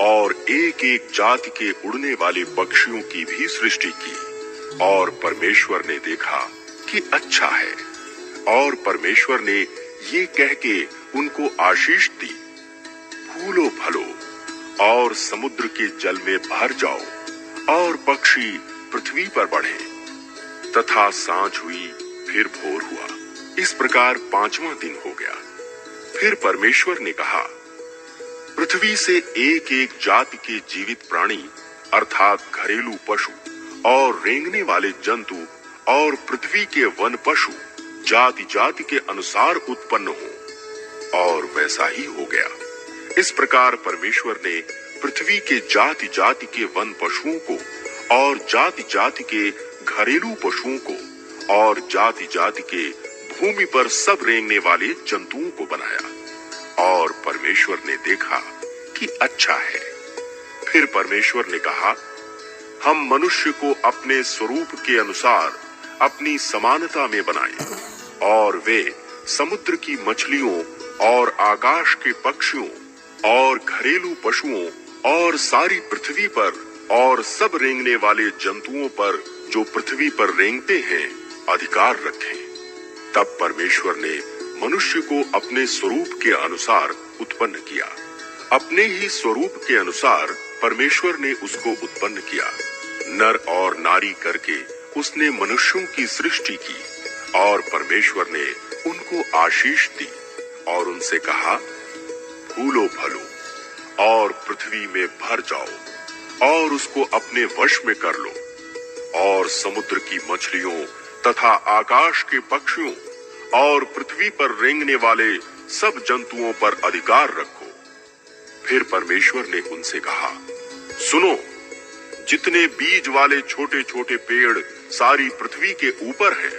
और एक एक जाति के उड़ने वाले पक्षियों की भी सृष्टि की। और परमेश्वर ने देखा कि अच्छा है। और परमेश्वर ने ये कह के उनको आशीष दी, फूलो फलो और समुद्र के जल में भर जाओ और पक्षी पृथ्वी पर बढ़े। तथा सांझ हुई, फिर भोर हुआ। इस प्रकार 5वां दिन हो गया। फिर परमेश्वर ने कहा, पृथ्वी से एक एक जाति के जीवित प्राणी अर्थात घरेलू पशु और रेंगने वाले जंतु और पृथ्वी के वन पशु जाति जाति के अनुसार उत्पन्न हो। और वैसा ही हो गया। इस प्रकार परमेश्वर ने पृथ्वी के जाति जाति के वन पशुओं को और जाति जाति के घरेलू पशुओं को और जाति जाति के भूमि पर सब रेंगने वाले जंतुओं को बनाया। और परमेश्वर ने देखा कि अच्छा है। फिर परमेश्वर ने कहा, हम मनुष्य को अपने स्वरूप के अनुसार अपनी समानता में बनाएं और वे समुद्र की मछलियों और आकाश के पक्षियों और घरेलू पशुओं और सारी पृथ्वी पर और सब रेंगने वाले जंतुओं पर जो पृथ्वी पर रेंगते हैं अधिकार रखें। तब परमेश्वर ने मनुष्य को अपने स्वरूप के अनुसार उत्पन्न किया। अपने ही स्वरूप के अनुसार परमेश्वर ने उसको उत्पन्न किया। नर और नारी करके उसने मनुष्यों की सृष्टि की। और परमेश्वर ने उनको आशीष दी और उनसे कहा, फूलो फलो और पृथ्वी में भर जाओ और उसको अपने वश में कर लो और समुद्र की मछलियों तथा आकाश के पक्षियों और पृथ्वी पर रेंगने वाले सब जंतुओं पर अधिकार रखो। फिर परमेश्वर ने उनसे कहा, सुनो, जितने बीज वाले छोटे छोटे पेड़ सारी पृथ्वी के ऊपर हैं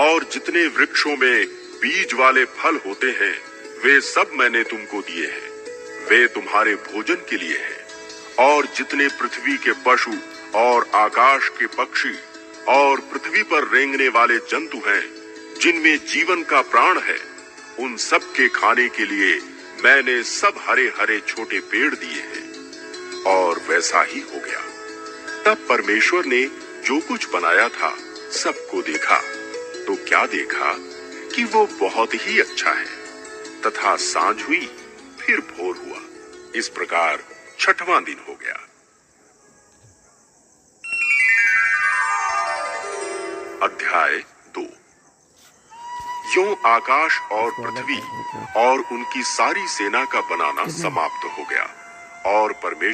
और जितने वृक्षों में बीज वाले फल होते हैं वे सब मैंने तुमको दिए हैं, वे तुम्हारे भोजन के लिए हैं। और जितने पृथ्वी के पशु और आकाश के पक्षी और पृथ्वी पर रेंगने वाले जंतु हैं जिनमें जीवन का प्राण है, उन सब के खाने के लिए मैंने सब हरे हरे छोटे पेड़ दिए हैं। और वैसा ही हो गया। तब परमेश्वर ने जो कुछ बनाया था सबको देखा, तो क्या देखा कि वो बहुत ही अच्छा है। तथा सांझ हुई, फिर भोर हुआ। इस प्रकार 6वां दिन हो गया। अध्याय 2। यूं आकाश और पृथ्वी और उनकी सारी सेना का बनाना समाप्त हो गया। और परमेश्वर